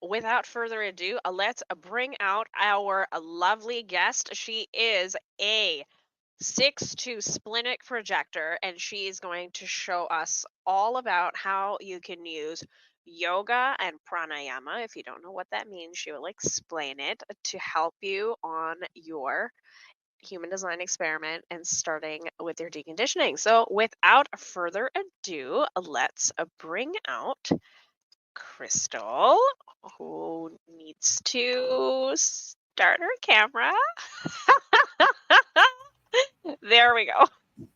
without further ado, let's bring out our lovely guest. She is a 6'2" splenic projector, and she is going to show us all about how you can use yoga and pranayama. If you don't know what that means, she will explain it to help you on your human design experiment and starting with your deconditioning. So, without further ado, let's bring out Crystal, who needs to start her camera. There we go.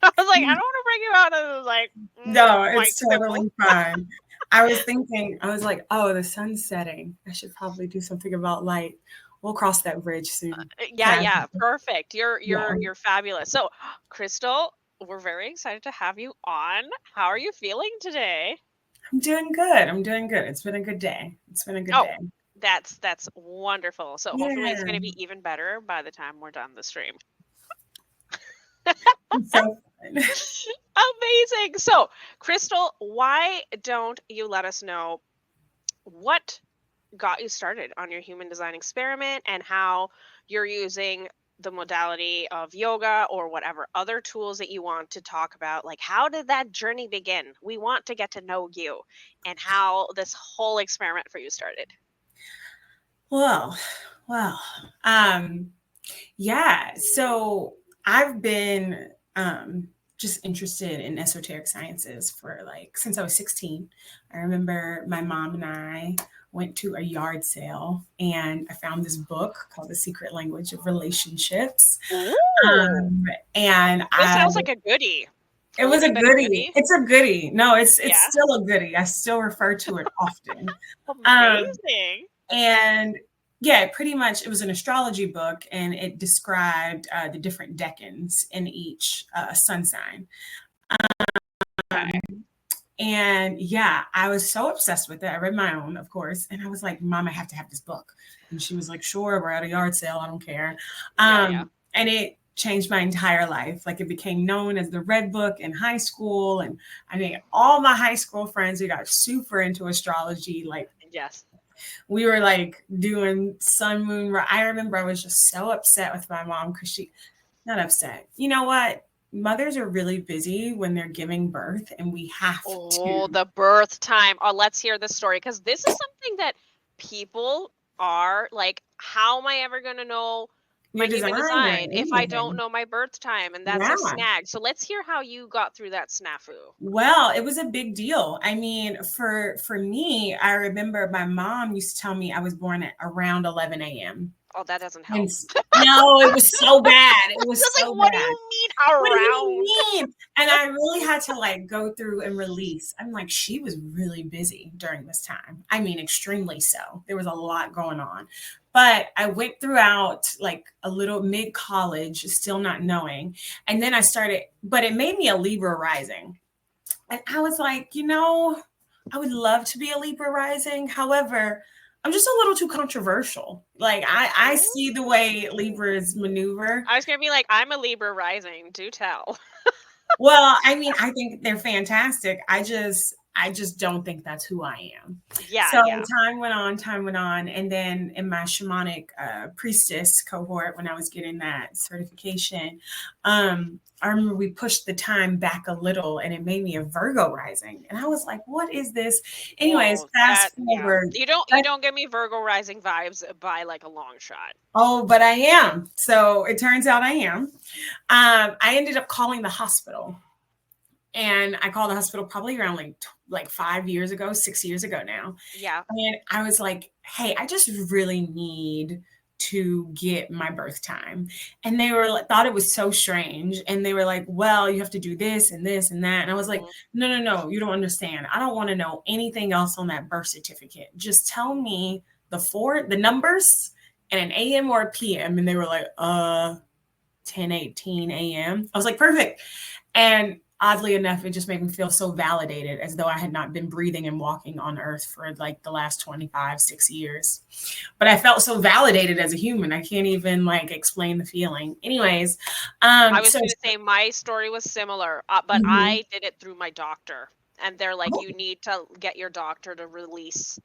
I was like, I don't want to bring you out. And I was like, No, mic it's symbol. totally fine. I was thinking, I was like, oh, the sun's setting. I should probably do something about light. We'll cross that bridge soon. Yeah, Casual. perfect. You're Yeah, you're you're fabulous. So, Crystal, we're very excited to have you on. How are you feeling today? I'm doing good. I'm doing good. It's been a good day. It's been a good Oh, day. that's wonderful. So hopefully it's going Yeah, to be even better by the time we're done the stream. it's so fun. Amazing. So, Crystal, why don't you let us know what got you started on your human design experiment and how you're using the modality of yoga or whatever other tools that you want to talk about? Like, how did that journey begin? We want to get to know you and how this whole experiment for you started. Well, well, um, yeah. So I've been just interested in esoteric sciences for like since I was 16. I remember my mom and I went to a yard sale and I found this book called The Secret Language of Relationships. Ooh, Um, and this I sounds like a goodie. It A was a little bit of goodie. goodie. It's a goodie. No, it's Yeah. still a goodie. I still refer to it often. Um, Amazing. and yeah, pretty much it was an astrology book and it described the different decans in each sun sign. Okay. And yeah, I was so obsessed with it. I read my own, of course, and I was like, Mom, I have to have this book. And she was like, Sure, we're at a yard sale. I don't care. Yeah. And it changed my entire life. Like it became known as the Red Book in high school. And I mean, all my high school friends, we got super into astrology. Like Yes. we were like doing sun, moon. I remember I was just so upset with my mom because she, not upset. You know what? Mothers are really busy when they're giving birth, and we have Oh, to. the birth time. Oh, let's hear the story because this is something that people are like, how am I ever going to know my Your human design or design if I don't anything. know my birth time? And that's a Yeah. snag. So let's hear how you got through that snafu. Well, it was a big deal. I mean, for me, I remember my mom used to tell me I was born at around 11 a.m. Oh, that doesn't And help. no, it was so bad. It was Just like, so what do bad. you mean What do you around? mean? And I really had to like go through and release. I'm like, she was really busy during this time. I mean, extremely so. There was a lot going on. But I went throughout like a little mid college, still not knowing. And then I started, but it made me a Libra rising. And I was like, I would love to be a Libra rising. However, I'm just a little too controversial. Like I see the way Ooh. Libras maneuver. I was going to be like, I'm a Libra rising. Do tell. Well, I mean, I think they're fantastic. I just don't think that's who I am. Yeah, So yeah. time went on, and then in my shamanic priestess cohort, when I was getting that certification, I remember we pushed the time back a little, and it made me a Virgo rising, and I was like, "What is this?" Anyways, Whoa, fast yeah. forward. You don't give me Virgo rising vibes by like a long shot. Oh, but I am. So it turns out I am. I ended up calling the hospital, and I called the hospital probably around like 5 years ago, 6 years ago now. Yeah. And I was like, "Hey, I just really need to get my birth time." And they were like, thought it was so strange, and they were like, "Well, you have to do this and this and that." And I was like, Mhm. "No, no, no, you don't understand. I don't want to know anything else on that birth certificate. Just tell me the numbers and an AM or a PM." And they were like, 10:18 a.m. I was like, "Perfect." And oddly enough, it just made me feel so validated, as though I had not been breathing and walking on earth for like the last 25, 6 years. But I felt so validated as a human. I can't even like explain the feeling. Anyways, I was so going to say my story was similar, but mhm. I did it through my doctor. And they're like, Oh, you need to get your doctor to release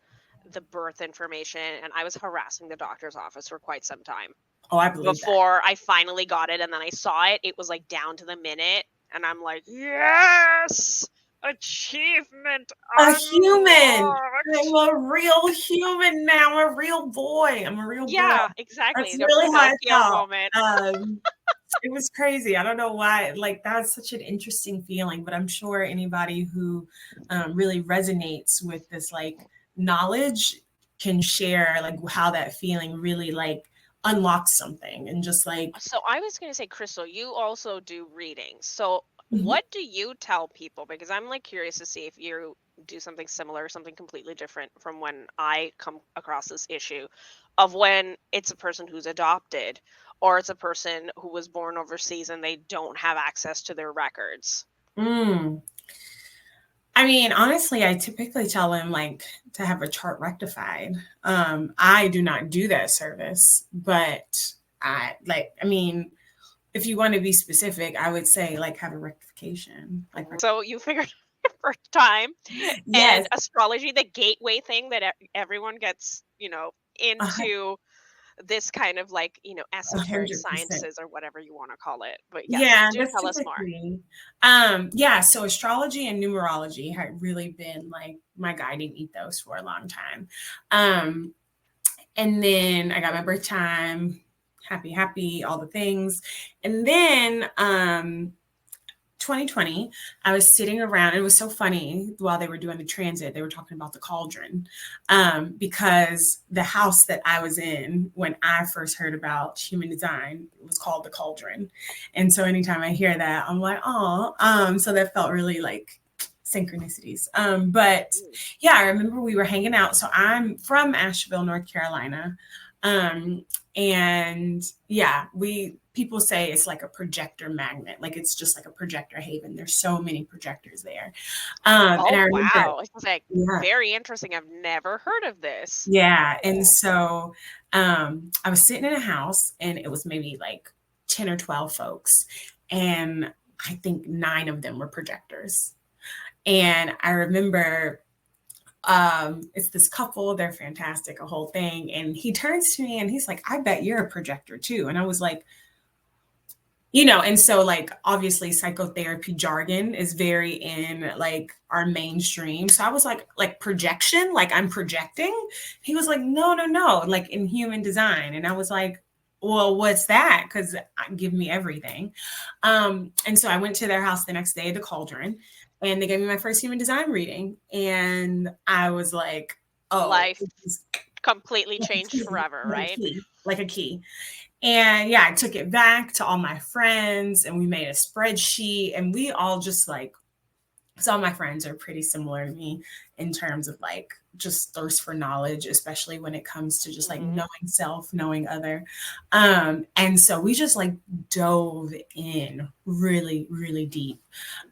the birth information, and I was harassing the doctor's office for quite some time Oh, I believe that. before I finally got it. And then I saw it, it was like down to the minute. And I'm like, yes, achievement A human. I'm unlocked. a real human now. I'm a real boy. I'm a real girl. Yeah, exactly. That's The really how I Pinocchio felt. moment. It was crazy. I don't know why. Like that's such an interesting feeling, but I'm sure anybody who really resonates with this like knowledge can share like how that feeling really like unlocks something and just like. So I was going to say, Crystal, you also do readings. So Mhm. what do you tell people? Because I'm like curious to see if you do something similar, something completely different from when I come across this issue of when it's a person who's adopted or it's a person who was born overseas and they don't have access to their records. Mm. I mean, honestly, I typically tell them like to have a chart rectified. I do not do that service, but I mean, if you want to be specific, I would say like have a rectification. Like, So you figured for time yes, and astrology, the gateway thing that everyone gets, a hun- into this kind of like, a esoteric 100%. sciences or whatever you want to call it. But yes, Yeah, do that's tell us more. typically. Yeah, so astrology and numerology had really been like my guiding ethos for a long time. Um, And then I got my birth time, happy, happy, all the things. And then 2020, I was sitting around. It was so funny while they were doing the transit, they were talking about the cauldron because the house that I was in when I first heard about human design was called the cauldron. And so anytime I hear that, I'm like, oh, so that felt really like synchronicities. But Mm. yeah, I remember we were hanging out. So I'm from Asheville, North Carolina. Um, and yeah, we people say it's like a projector magnet, like it's just like a projector haven. There's so many projectors there. And Oh, I remember, wow. It was like yeah, very interesting. I've never heard of this. yeah. And Oh. so I was sitting in a house and it was maybe like 10 or 12 folks. And I think 9 of them were projectors. And I remember it's this couple, they're fantastic, a whole thing. And he turns to me and he's like, I bet you're a projector too. And I was like, and so like obviously psychotherapy jargon is very in like our mainstream. So I was like projection, like I'm projecting. He was like, no, no, no, like in human design. And I was like, well, what's that? Because give me everything. And so I went to their house the next day, the cauldron, and they gave me my first human design reading. And I was like, oh, Life this is completely like a changed key, forever, like a right? key, like a key. And yeah, I took it back to all my friends and we made a spreadsheet and we all just like, so all my friends are pretty similar to me in terms of like just thirst for knowledge, especially when it comes to just like Hmm. knowing self, knowing other. And so we just like dove in really, really deep.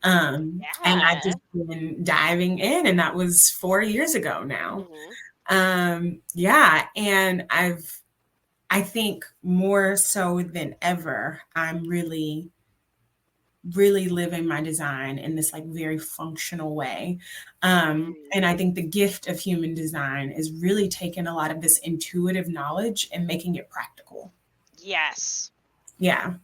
And I Yeah. just been diving in, and that was 4 years ago now. Hmm. Yeah. And I think more so than ever, I'm really, really living my design in this like very functional way. Mm. And I think the gift of human design is really taking a lot of this intuitive knowledge and making it practical. Yes. Yeah.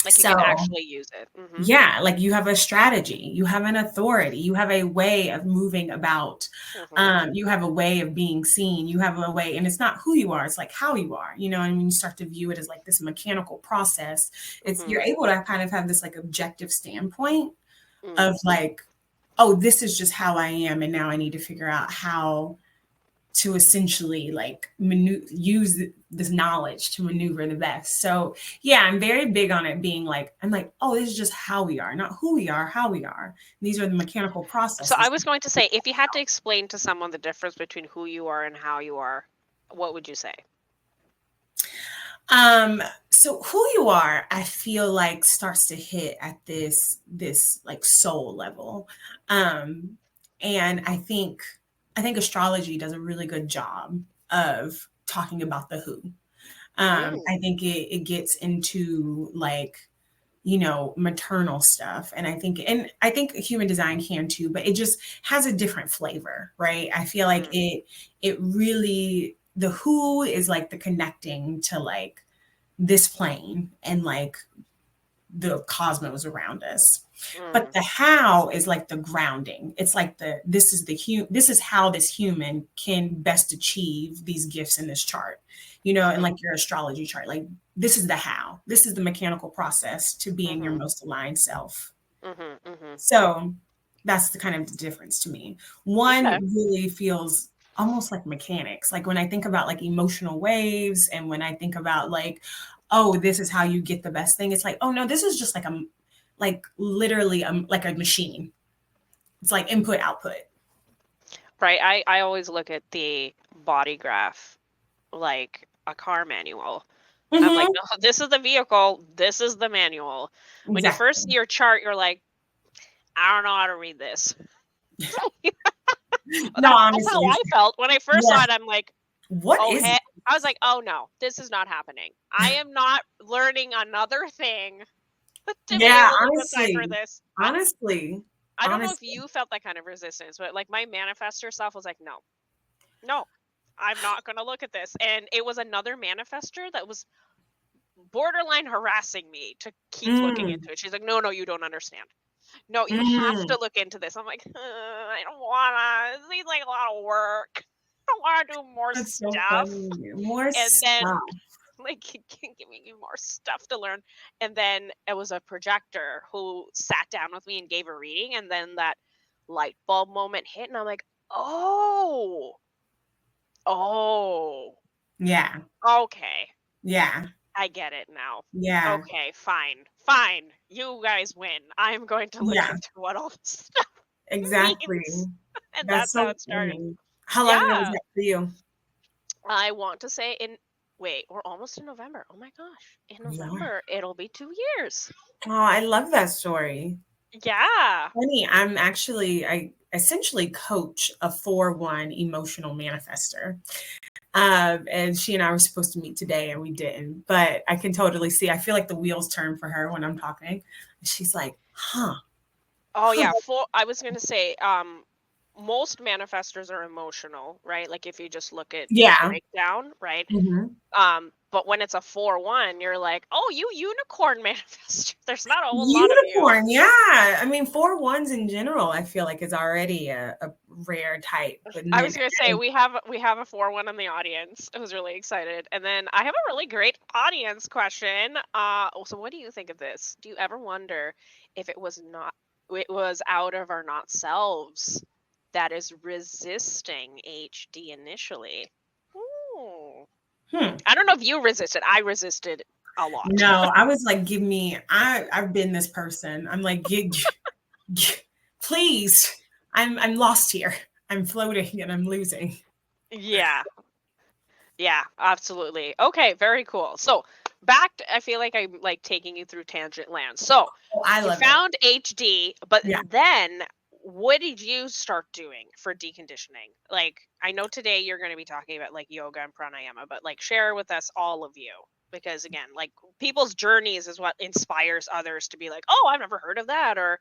Like you can So actually use it. Hmm. yeah, like you have a strategy, you have an authority, you have a way of moving about, Hmm. you have a way of being seen, you have a way, and it's not who you are, it's like how you are, and when you start to view it as like this mechanical process, it's Hmm. you're able to kind of have this like objective standpoint Mm. of like, oh, this is just how I am, and now I need to figure out how to essentially like use this knowledge to maneuver the best. So yeah, I'm very big on it being like, I'm like, oh, this is just how we are, not who we are, how we are. These are the mechanical So I processes. was going to say, if you had to explain to someone the difference between who you are and how you are, what would you say? So who you are, I feel like starts to hit at this like soul level. Um, and I think astrology does a really good job of talking about the who. Mm. I think it gets into like maternal stuff. And I think human design can too, but it just has a different flavor, right? I feel like Mm, it really, the who is like the connecting to like this plane and like the cosmos around us. But mm, the how is like the grounding. It's like this is how this human can best achieve these gifts in this chart, and mhm, like your astrology chart. Like this is the how. This is the mechanical process to being your mhm, most aligned self. mhm, mhm. So that's the kind of difference to me. One Okay. really feels almost like mechanics. Like when I think about like emotional waves and when I think about like, oh, this is how you get the best thing. It's like, oh no, this is just like literally like a machine. It's like input output. Right. I always look at the body graph like a car manual. I'm like, Hmm. no, this is the vehicle. This is the manual. When you first Exactly. see your chart, you're like, I don't know how to read this. No, That's how honestly. I felt when I first Yeah. saw it. I'm like, What oh, is hey. it? I was like, oh no, this is not happening. I am not learning another thing to be Yeah, able to decipher honestly. this. Honestly. I don't know if Honestly. you felt that kind of resistance, but like my manifestor self was like, no, no, I'm not going to look at this. And it was another manifestor that was borderline harassing me to keep looking Mm, into it. She's like, no, no, you don't understand. No, you have mm. to look into this. I'm like, I don't wanna. This seems like a lot of work. I don't wanna do more That's so stuff. funny. More And then, stuff. like, giving you more stuff to learn. And then it was a projector who sat down with me and gave a reading. And then that light bulb moment hit, and I'm like, oh, oh, Yeah. okay. Yeah. I get it now. Yeah. Okay, fine, fine. You guys win. I'm going to look Yeah. into what all this stuff Exactly. means. And That's that's how so it started. funny. How long ago was Yeah. that for you? I want to say in wait, we're almost in November. Oh my gosh. In We are. November, it'll be 2 years. Oh, I love that story. Yeah. Funny, I essentially coach a 4-1 emotional manifester. And she and I were supposed to meet today and we didn't. But I can totally see. I feel like the wheels turn for her when I'm talking. She's like, huh, Oh huh. yeah, I was gonna say, most manifestors are emotional, right? Like if you just look at the Yeah. breakdown, right? Mhm. But when it's a 4-1, you're like, oh, you unicorn manifestor. There's not a whole lot of you. Unicorn, yeah. I mean, 4-1s in general, I feel like is already a rare type, but I then was gonna say we have a 4-1 in the audience. I was really excited. And then I have a really great audience question. So what do you think of this? Do you ever wonder if it was out of our not selves that is resisting HD initially? Ooh. hmm. I don't know if you resisted. I resisted a lot. No, I was like, give me. I've been this person. I'm like, please. I'm lost here. I'm floating and I'm losing. Yeah. Yeah, absolutely. Okay, very cool. So, I feel like I'm like taking you through tangent land. So, Oh, I you love it. found HD, but Yeah. then what did you start doing for deconditioning? Like, I know today you're going to be talking about like yoga and pranayama, but like share with us all of you because again, like people's journeys is what inspires others to be like, "Oh, I've never heard of that," or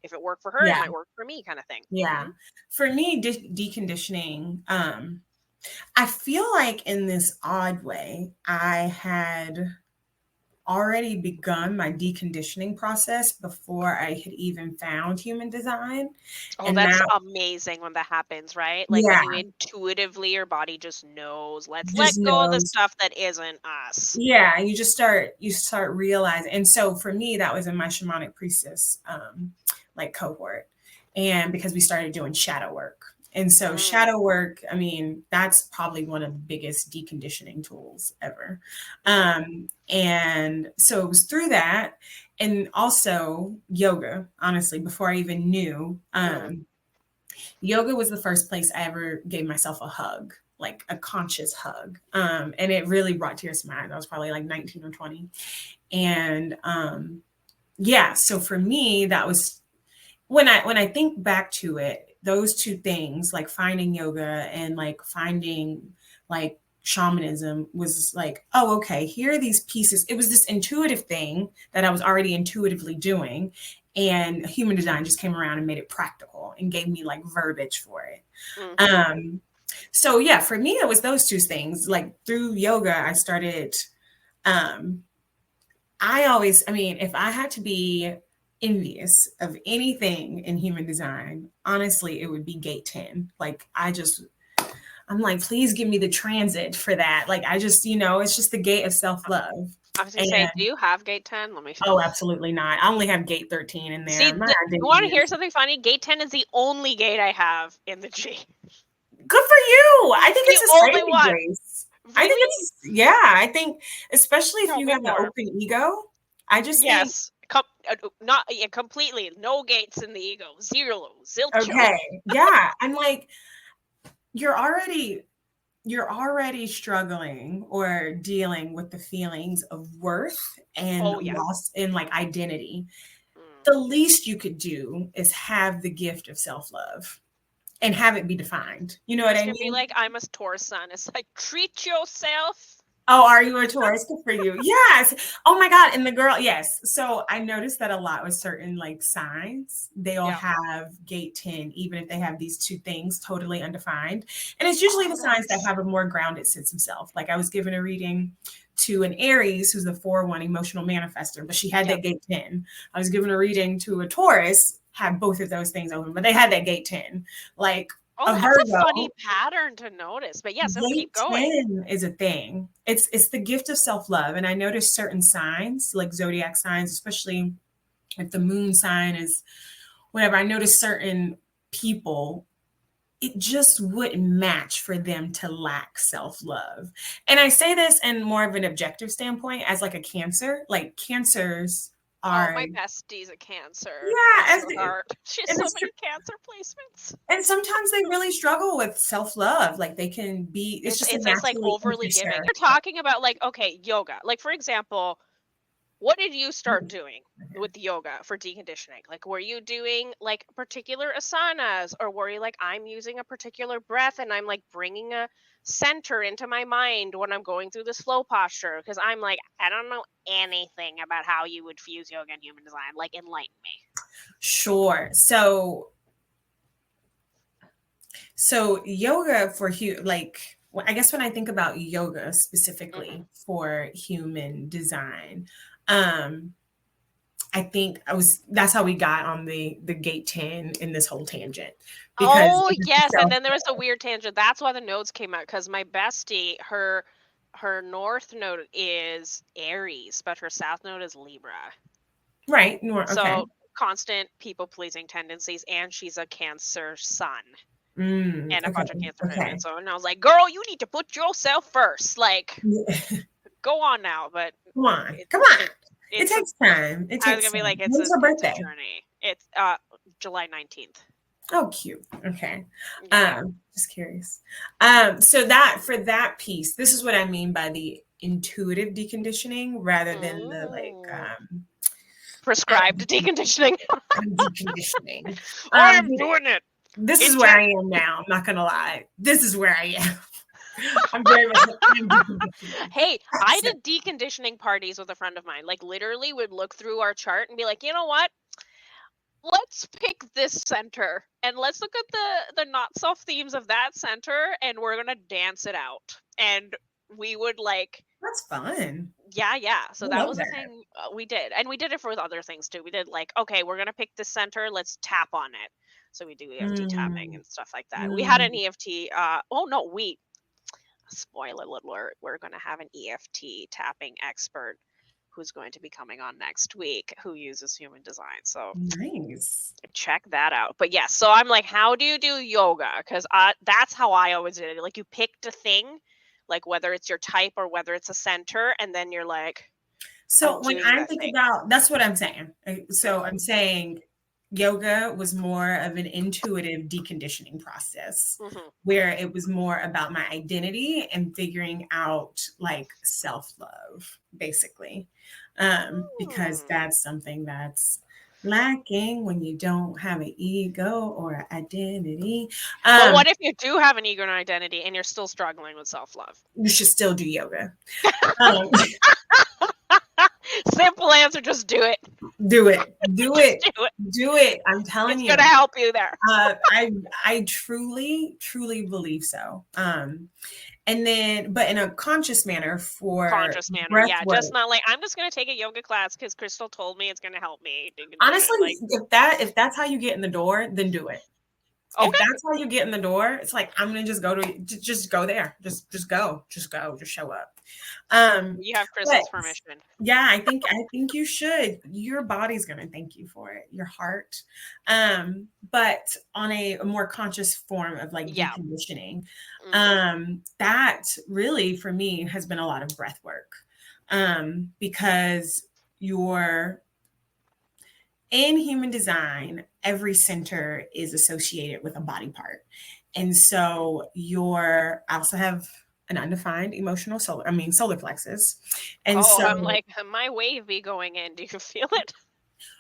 if it worked for her, it Yeah. might work for me kind of thing. Yeah. For me, deconditioning, I feel like in this odd way, I had already begun my deconditioning process before I had even found human design. Oh, And that's that, amazing when that happens, right? Like when yeah, you intuitively your body just knows, let's just let go of the knows. stuff that isn't us. Yeah, and you start realizing. And so for me, that was in my shamanic priestess like cohort. And because we started doing shadow work. And so Mm, shadow work, I mean, that's probably one of the biggest deconditioning tools ever. mhm, And so it was through that and also yoga, honestly, before I even knew. mm, Yoga was the first place I ever gave myself a hug, like a conscious hug. And it really brought tears to my eyes. I was probably like 19 or 20. And yeah, so for me, that was when I think back to it, those two things, like finding yoga and like finding like shamanism was like, oh, okay, here are these pieces. It was this intuitive thing that I was already intuitively doing. And human design just came around and made it practical and gave me like verbiage for it. Mm-hmm. Um, so yeah, for me, it was those two things. Like through yoga, I started, um, I mean, if I had to be envious of anything in human design, honestly, it would be gate 10. Like I'm like, please give me the transit for that. Like I just, it's just the gate of self-love. I was gonna And say, do you have gate 10? Let me. oh, absolutely not. I only have gate 13 in See, there. My you want to identity hear is something funny? Gate 10 is the only gate I have in the G. good for you. I think The it's a only saving one. grace. I think Really? it's, yeah, I think, especially if Tell you me have an more. open ego, I just think, Yes. Not yeah, completely. No gates in the ego. Zero. Zilcho. okay, yeah, I'm like, you're already you're already struggling or dealing with the feelings of worth and Oh, yeah. loss in like identity. Mm. The least you could do is have the gift of self-love and have it be defined. You know what It's I gonna be mean? like I'm a Taurus sun. It's like treat yourself. Oh, are you a Taurus? Good for you. Yes. Oh my God. And the girl, yes. So I noticed that a lot with certain like signs, they'll Yeah. have gate 10, even if they have these two things totally undefined. And it's usually Oh, the signs that that's have a more grounded sense of self. Like I was given a reading to an Aries who's the 4-1 emotional manifester, but she had yeah. that gate 10. I was given a reading to a Taurus, had both of those things open, but they had that gate 10. Like Oh, a that's a funny Virgo, pattern to notice. But yeah, so gate keep going. 10 is a thing. It's the gift of self-love. And I noticed certain signs, like zodiac signs, especially if the moon sign is whatever, I noticed certain people, it just wouldn't match for them to lack self-love. And I say this in more of an objective standpoint as like a cancer, like cancers Oh, are, my bestie's a Cancer. yeah, Bless as her the, heart. She has and so it's many Cancer placements. and sometimes they really struggle with self-love. Like they can be, it's just a It's like naturally overly giving. interested. You're talking about like, okay, yoga. Like for example, what did you start doing with yoga for deconditioning? Like, were you doing like particular asanas, or were you like, I'm using a particular breath and I'm like bringing a center into my mind when I'm going through this flow posture? Because I'm like, I don't know anything about how you would fuse yoga and human design. Like, enlighten me. Sure. So yoga for like I guess when I think about yoga Hmm. specifically for human design, um, I think I was that's how we got on the gate 10 in this whole tangent because Oh it was yes, and self then there was a weird tangent. That's why the nodes came out because my bestie, her north node is Aries, but her south node is Libra. right. Okay. So constant people pleasing tendencies, and she's a Cancer sun and a Okay. bunch of Cancer Okay. planets. So, and I was like, girl, you need to put yourself first. Like, go on now. But Come on. it's Come on. it's It it's a. takes time. It I was takes gonna be time. like, When's her it's a birthday? journey. It's July 19th. Oh, cute. Okay. Yeah. Just curious. So for that piece, this is what I mean by the intuitive deconditioning rather than the like Mm. I'm, Prescribed deconditioning. I'm deconditioning. I am But doing it. this is where Intent. I am now. I'm not gonna lie. This is where I am. I'm very much I'm deconditioning. Hey, I So, did deconditioning parties with a friend of mine. Like literally would look through our chart and be like, you know what? Let's pick this center and let's look at the not self themes of that center and we're gonna dance it out. And we would like, that's fun. yeah. I So that love was a that. thing we did, and we did it for other things too. We did like, okay, we're gonna pick this center, let's tap on it. So we do EFT tapping Mm, and stuff like that. We had an mm. EFT. Oh no, we spoiler alert, we're gonna have an EFT tapping expert who's going to be coming on next week who uses human design. So Nice. check that out. But yes, so I'm like, how do you do yoga? Because that's how I always did it. Like you picked a thing, like whether it's your type or whether it's a center, and then you're like, I'm So when doing I that think thing. about that's what I'm saying. So Hmm. I'm saying yoga was more of an intuitive deconditioning process Hmm. where it was more about my identity and figuring out like self-love basically. Because Hmm. that's something that's Lacking when you don't have an ego or an identity. But what if you do have an ego and identity and you're still struggling with self-love? You should still do yoga. Um, Simple answer, just do it. do it. Do Just it. do it. Do it. I'm telling It's you. gonna help you there. I truly believe so. And then, but in a conscious manner for Conscious manner, breath yeah. work. Just not like I'm just gonna take a yoga class because Crystal told me it's gonna help me. Honestly, Like, if that's how you get in the door, then do it. If okay, that's how you get in the door, it's like I'm gonna just just go there. Just go. Just show up. you have But Crystal's permission. yeah, I think you should. Your body's gonna thank you for it, your heart. But on a more conscious form of like Yeah. deconditioning, Hmm. that really for me has been a lot of breath work. Because you're in human design, every center is associated with a body part. And so I also have an undefined emotional solar plexus. And Oh, I'm so, like, my wave be going in. Do you feel it?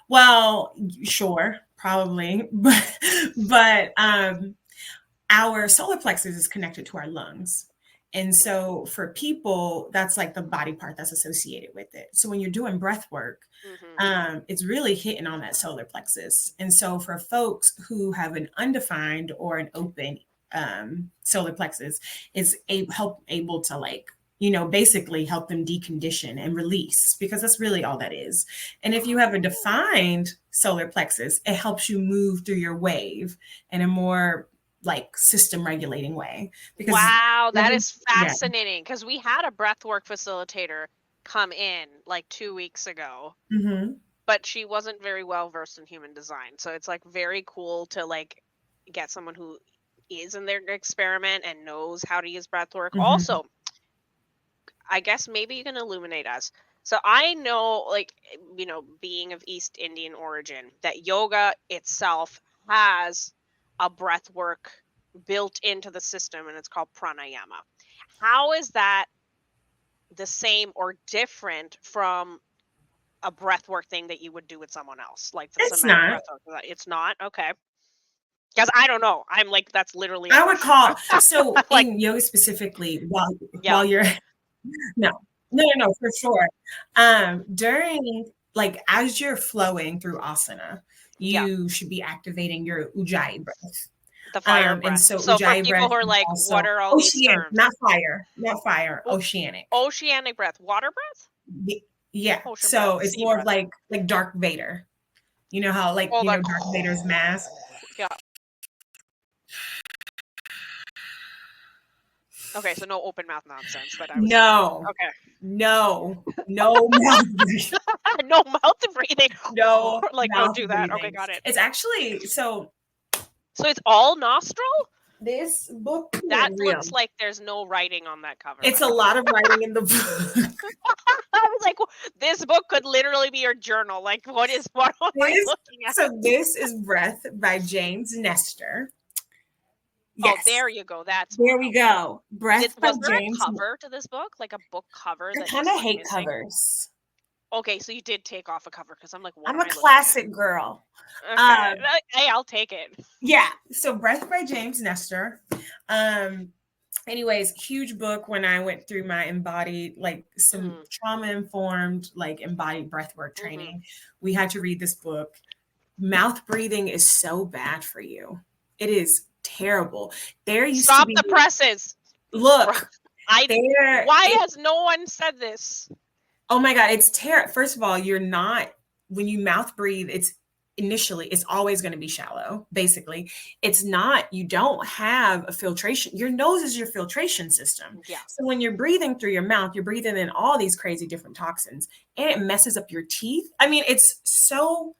well, sure, probably, but our solar plexus is connected to our lungs. And so for people, that's like the body part that's associated with it. So when you're doing breath work, Hmm. it's really hitting on that solar plexus. And so for folks who have an undefined or an open solar plexus, it's able to like, basically help them decondition and release because that's really all that is. And if you have a defined solar plexus, it helps you move through your wave in a more like system regulating way because Wow, that is yeah. fascinating because we had a breathwork facilitator come in like 2 weeks ago, Hmm. but she wasn't very well versed in human design. So it's like very cool to like get someone who is in their experiment and knows how to use breathwork. Hmm. Also, I guess maybe you can illuminate us. So I know, like, being of East Indian origin, that yoga itself has a breath work built into the system and it's called pranayama. How is that the same or different from a breath work thing that you would do with someone else, like the It's somatic not. breath work? It's not? Okay. Because I don't know. I'm like, that's literally a I would question. call so Like, in yoga specifically yeah, while you're no, for sure. During like as you're flowing through asana, yeah, you should be activating your ujjayi breath. the fire And breath. so So for ujjayi people breath who are is like, what also are all these oceanic, terms? not fire, oceanic. Oceanic breath, water breath, Yeah. ocean breath, So it's sea more of breath. like Darth Vader. You know how like Oh, that. Darth Vader's mask? Yeah. Okay, so no open mouth nonsense that I was hearing. No. Okay. No mouth breathing. No mouth breathing. No Like, don't mouth do that. Okay, breathing. got it. It's actually so So it's all nostril? this book That isn't real. looks like there's no writing on that cover, It's by a the way. lot of writing in the book. I was like, this book could literally be your journal. Like, what am I This looking at? so this is Breath by James Nestor. Oh, Yes. there you go. That's more There we helpful. go. Breath by Was there a James. cover to this book? Like a book cover I that kind just of went hate missing? covers. Okay, so you did take off a cover because I'm like, what I'm am a I looking at? classic girl. Okay. Um, Hey, I'll take it. yeah. So Breath by James Nestor. Um, anyways, huge book when I went through my embodied, like some Mm, trauma informed, like embodied breathwork hmm. training. We had to read this book. Mouth breathing is so bad for you. It is terrible. There used to Stop be, the presses. look, there, Why it, has no one said this? oh my God, it's terrible. First of all, when you mouth breathe, it's always going to be shallow, basically. It's not, you don't have a filtration. Your nose is your filtration system. Yeah. So when you're breathing through your mouth, you're breathing in all these crazy different toxins and it messes up your teeth. I mean, it's so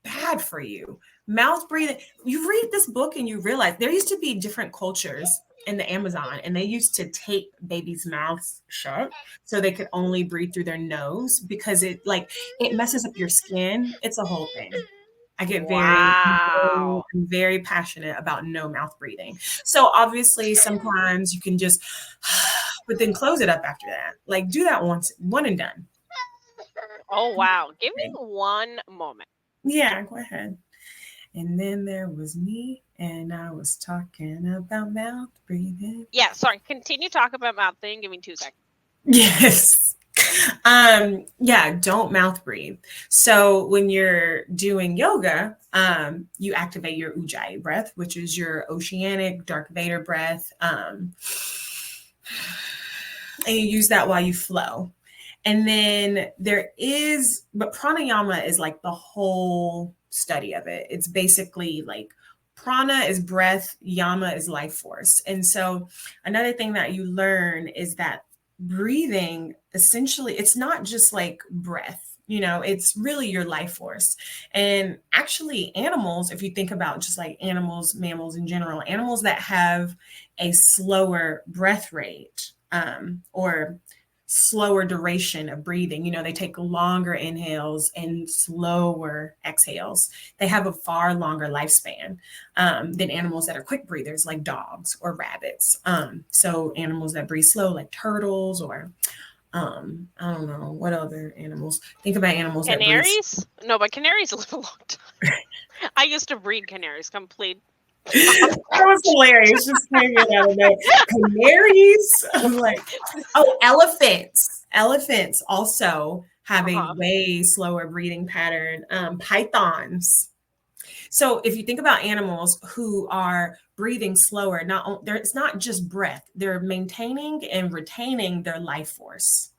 bad for you. Mouth breathing. You read this book and you realize there used to be different cultures in the Amazon and they used to tape babies' mouths shut so they could only breathe through their nose because it messes up your skin. It's a whole thing. I get Wow. I'm very passionate about no mouth breathing. So obviously sometimes you can just but then close it up after that. Like do that once, one and done. Oh, wow. Give me Okay. one moment. Yeah, go ahead. And then there was me, and I was talking about mouth breathing. Yeah, sorry. Continue talking about mouth thing. Give me 2 seconds. Yes. Yeah, don't mouth breathe. So when you're doing yoga, you activate your ujjayi breath, which is your oceanic dark vader breath. And you use that while you flow. And then there is, but pranayama is like the whole study of it. It's basically like prana is breath, yama is life force. And so another thing that you learn is that breathing essentially, it's not just like breath, you know, it's really your life force. And actually, animals, if you think about just like animals, mammals in general, animals that have a slower breath rate, or slower duration of breathing. You know, they take longer inhales and slower exhales. They have a far longer lifespan than animals that are quick breathers, like dogs or rabbits. So animals that breathe slow, like turtles, or I don't know what other animals. Think about animals that breathe. Canaries? No, but canaries live a long time. I used to breed canaries. Complete That was hilarious. Just came in out of nowhere. Canaries. I'm like, oh, elephants. Elephants also have a uh-huh. way slower breathing pattern. Pythons. So if you think about animals who are breathing slower, it's not just breath; they're maintaining and retaining their life force.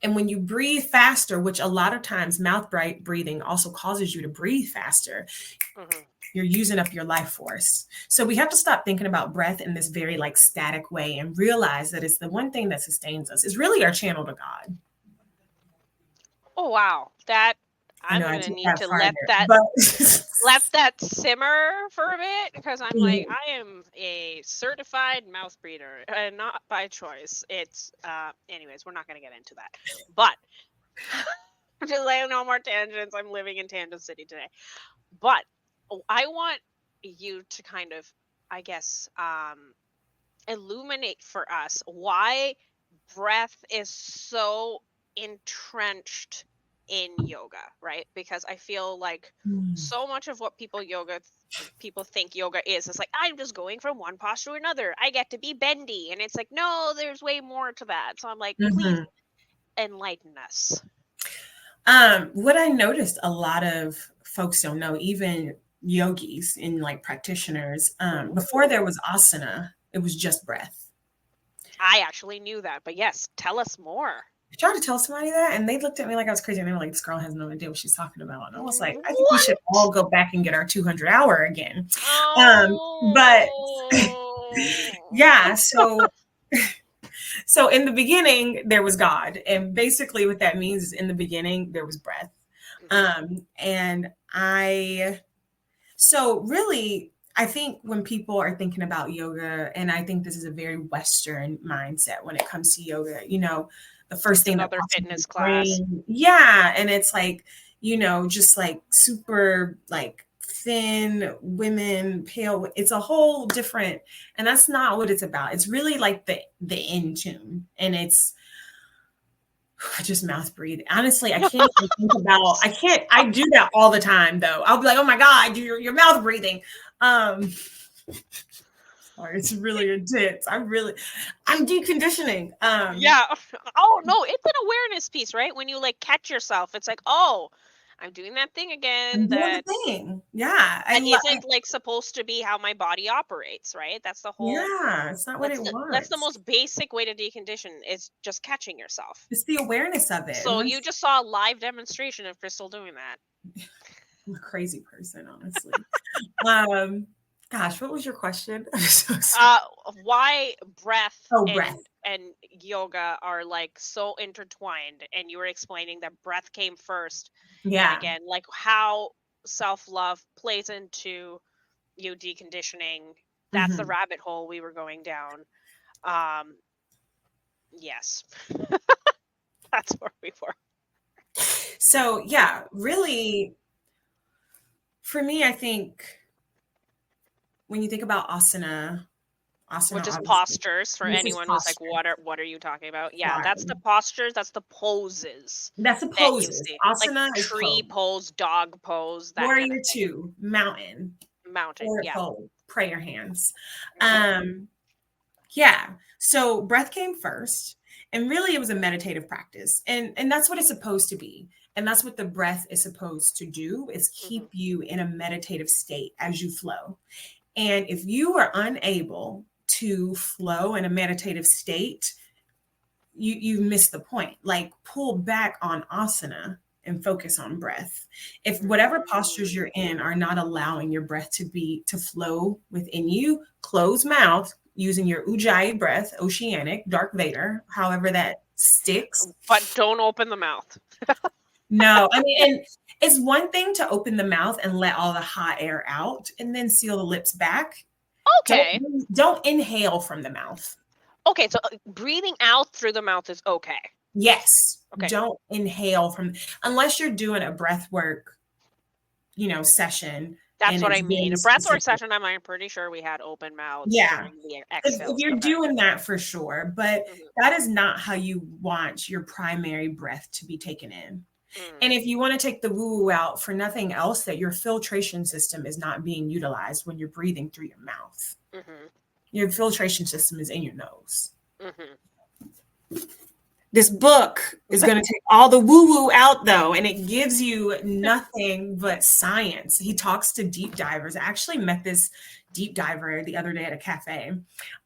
And when you breathe faster, which a lot of times mouth breathing also causes you to breathe faster, Hmm. you're using up your life force. So we have to stop thinking about breath in this very like static way and realize that it's the one thing that sustains us. It's really our channel to God. Oh wow, that I know I'm I gonna took need that to farther, let that but let that simmer for a bit because I'm like Mhm. I am a certified mouth breather and not by choice. It's anyways, we're not gonna get into that. But just like no more tangents. I'm living in Tangent City today. But I want you to kind of, I guess, illuminate for us why breath is so entrenched in yoga, right? Because I feel like Mm. so much of what people think yoga is like I'm just going from one posture to another. I get to be bendy, and it's like no, there's way more to that. So I'm like, please Mhm. enlighten us. What I noticed a lot of folks don't know, even yogis and like practitioners, before there Ooh. was asana, it was just breath. I actually knew that, but yes, tell us more. I tried to tell somebody that, and they looked at me like I was crazy. And they were like, "This girl has no idea what she's talking about." And I was like, "I think we should What? all go back and get our 200 hour again." But Oh. yeah, so in the beginning there was God, and basically what that means is in the beginning there was breath. Mhm. And I So really, I think when people are thinking about yoga, and I think this is a very Western mindset when it comes to yoga, you know, the first It's thing that another pops into fitness your class. brain, yeah, and it's like, you know, just like super like thin women, pale. It's a whole different, and that's not what it's about. It's really like the in tune, and it's I just mouth breathe. Honestly, I can't even think about. I can't. I do that all the time, though. I'll be like, "Oh my god, you're mouth breathing." Um, sorry, it's really intense. I'm deconditioning. Yeah. Oh no, it's an awareness piece, right? When you like catch yourself, it's like, oh, I'm doing that thing I'm again doing the that thing. Yeah, I that love. isn't like supposed to be how my body operates, right? That's the whole Yeah, it's not what it that's the wants. most basic way to decondition is just catching yourself. It's the awareness of it. And So you once just saw a live demonstration of Crystal doing that. I'm a crazy person, honestly. Um, gosh, what was your question? I'm so sorry. Uh, why breath Oh, breath. and yoga are like so intertwined, and you were explaining that breath came first, and Yeah. again, like how self-love plays into you deconditioning. That's the Mhm. rabbit hole we were going down. Um, yes, that's where we were. So yeah, really, for me, I think when you think about asana, Asana, Which is obviously. postures for This is anyone who's like, posture. what are you talking about? Yeah, that's the Right. postures, that's the poses That's the that you poses. see. Like Asana is tree pose. pose, dog pose, that kind of Warrior thing. two, mountain, Mountain, forward yeah. fold, prayer hands. Mhm. Yeah. So breath came first, and really it was a meditative practice. And that's what it's supposed to be. And that's what the breath is supposed to do is keep Mhm. you in a meditative state as you flow. And if you are unable to flow in a meditative state, you miss the point. Like pull back on asana and focus on breath. If whatever postures Mm. you're in are not allowing your breath to flow within you, close mouth using your ujjayi breath, oceanic, Dark Vader, however that sticks. But don't open the mouth. No, I mean, and it's one thing to open the mouth and let all the hot air out and then seal the lips back. Don't Okay. don't inhale from the mouth. Okay, so breathing out through the mouth is okay. Yes, Okay. don't inhale from unless you're doing a breath work, session That's and what I it's mean. very A breathwork specific. session, I'm pretty sure we had open mouths Yeah. during the If exhales. you're Okay. doing that for sure, but Mhm. that is not how you want your primary breath to be taken in. And Mm. if you want to take the woo woo out for nothing else, that your filtration system is not being utilized when you're breathing through your mouth. Mhm. Your filtration system is in your nose. Mhm. This book is going to take all the woo woo out though, and it gives you nothing but science. He talks to deep divers. I actually met this deep diver the other day at a cafe.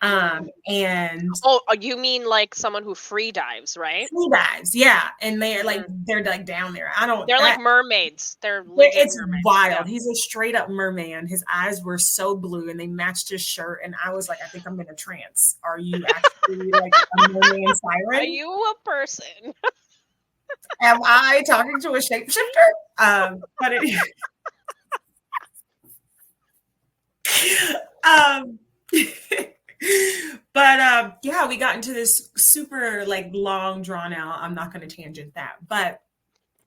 Mhm. And Oh, you mean like someone who free dives, right? free dives, yeah. And Mhm. they're like down there. I don't They're like that mermaids. They're legit it's mermaids. Yeah. wild. He's a straight up merman. His eyes were so blue and they matched his shirt. And I was like, I think I'm in a trance. Are you actually like a merman Are siren? you a person? Am I talking to a shapeshifter? But it, um, but yeah, we got into this super like long drawn out. I'm not going to tangent that, but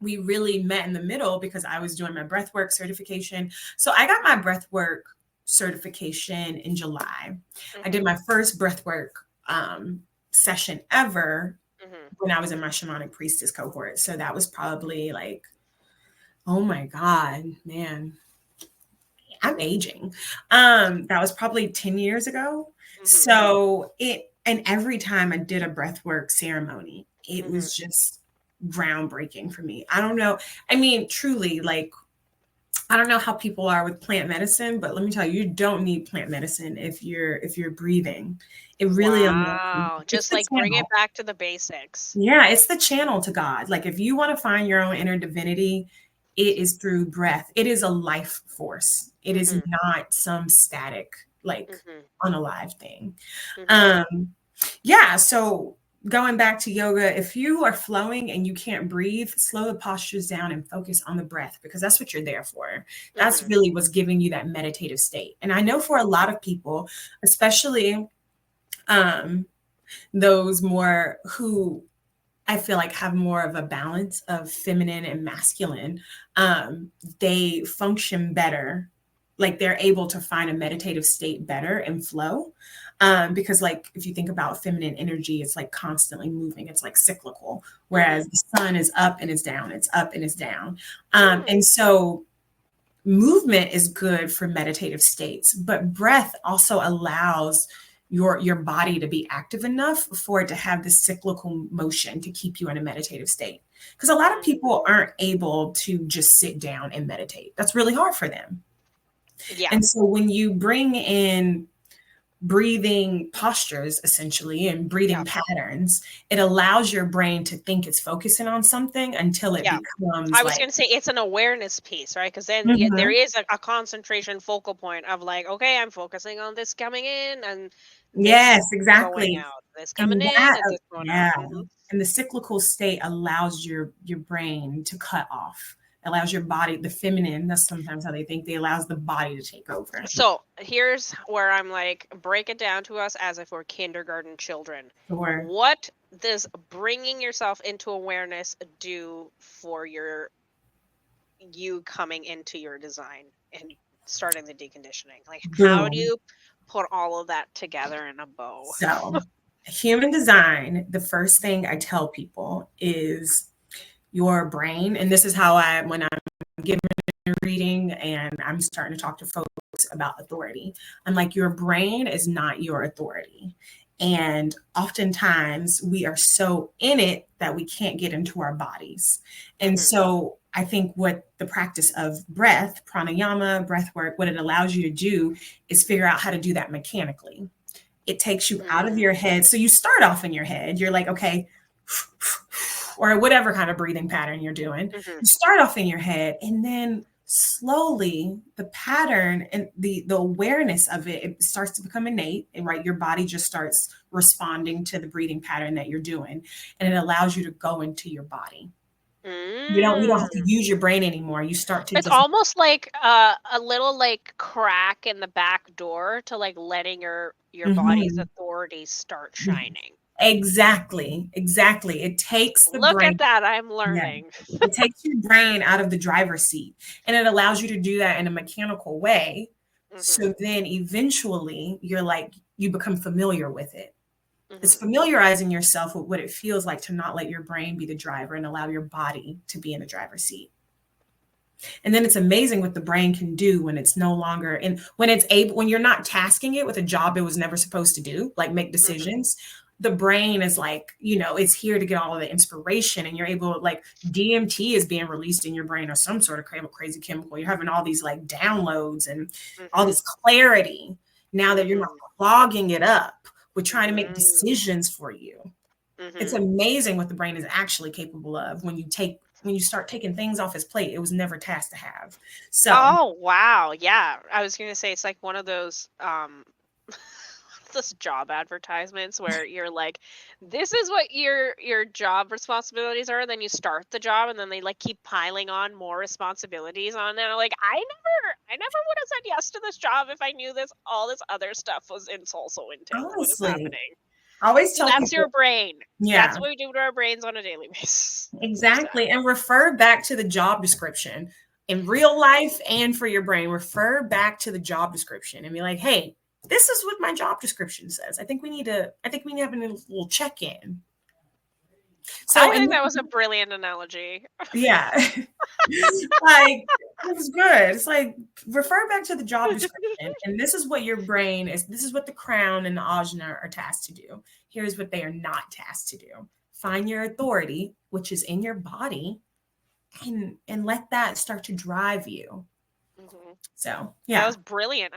we really met in the middle because I was doing my breathwork certification. So I got my breathwork certification in July. I did Mhm. my first breathwork session ever Mhm. when I was in my shamanic priestess cohort. So that was probably like, oh my God, man, I'm aging. That was probably 10 years ago. Mhm. So and every time I did a breathwork ceremony, it Mhm. was just groundbreaking for me. I don't know. I mean, truly, like, I don't know how people are with plant medicine, but let me tell you, you don't need plant medicine if you're breathing. It really Wow. it's Just the like bring it channel. back to the basics. Yeah, it's the channel to God. Like if you want to find your own inner divinity, it is through breath. It is a life force. It is Mhm. not some static, like Mhm. unalive thing. Mhm. Um, yeah, so going back to yoga, if you are flowing and you can't breathe, slow the postures down and focus on the breath because that's what you're there for. That's Mhm. really what's giving you that meditative state. And I know for a lot of people, especially um, those more who I feel like have more of a balance of feminine and masculine, um, they function better. Like they're able to find a meditative state better and flow. Because like if you think about feminine energy, it's like constantly moving. It's like cyclical. Whereas Mhm. the sun is up and is down. It's up and is down. Mm. And so movement is good for meditative states, but breath also allows your body to be active enough for it to have this cyclical motion to keep you in a meditative state. Because a lot of people Mm. aren't able to just sit down and meditate. That's really hard for them. Yeah. And so when you bring in breathing postures essentially and breathing Yeah. patterns, it allows your brain to think it's focusing on something until it Yeah. becomes I was like, gonna say it's an awareness piece, right? Because then there mhm, is a concentration focal point of like, okay, I'm focusing on this coming in and yes, this going exactly. out, this coming And in that and this going out. yeah, Hmm. and the cyclical state allows your brain to cut off, allows your body, the feminine, that's sometimes how they think, they allows the body to take over. So here's where I'm like, break it down to us as if we're kindergarten children. Sure. What does bringing yourself into awareness do for you coming into your design and starting the deconditioning? Like, how do Boom. you put all of that together in a bow. So, human design, the first thing I tell people is your brain, and this is how when I'm giving a reading and I'm starting to talk to folks about authority, I'm like, your brain is not your authority. And oftentimes we are so in it that we can't get into our bodies. And Mhm. so I think what the practice of breath, pranayama, breath work, what it allows you to do is figure out how to do that mechanically. It takes you out of your Mm. head. So you start off in your head. You're like, okay, or whatever kind of breathing pattern you're doing. Mhm. You start off in your head, and then slowly the pattern and the awareness of it, it starts to become innate, and right, your body just starts responding to the breathing pattern that you're doing, and it allows you to go into your body. You don't have to Mm. use your brain anymore. You start to It's just almost like a little like crack in the back door to like letting your body's Mhm. authority start shining. Exactly, exactly. It takes the Look at brain. that, I'm Yeah. learning. It takes your brain out of the driver's seat, and it allows you to do that in a mechanical way. Mhm. So then eventually you're like, you become familiar with it. It's Mhm. familiarizing yourself with what it feels like to not let your brain be the driver and allow your body to be in the driver's seat. And then it's amazing what the brain can do when it's no longer and when it's able, when you're not tasking it with a job it was never supposed to do, like make Mhm. decisions. The brain is like, it's here to get all of the inspiration, and you're able to, like, DMT is being released in your brain or some sort of crazy chemical. You're having all these like downloads and all Mhm. this clarity now that you're not Mhm. clogging it up with trying to make Mm. decisions for you. It's Mhm. amazing what the brain is actually capable of when you start taking things off his plate it was never tasked to have. So, Oh, wow. Yeah. I was gonna say it's like one of those those job advertisements where you're like, this is what your job responsibilities are, then you start the job and then they like keep piling on more responsibilities on there. Like I never would have said yes to this job if I knew this all this other stuff was it's also entailed. What is honestly, happening? I always So tell that's your people, brain. That's yeah, what we do to our brains on a daily basis. So sad. exactly. And refer back to the job description in real life and for your brain. Refer back to the job description and be like, hey, this is what my job description says. I think we need to have a little check-in. So, I and think that was a brilliant analogy. yeah, like, it was good. It's like, refer back to the job description, and this is what your brain is. This is what the crown and the ajna are tasked to do. Here's what they are not tasked to do. Find your authority, which is in your body, and let that start to drive you. Mhm. So, That yeah. was brilliant.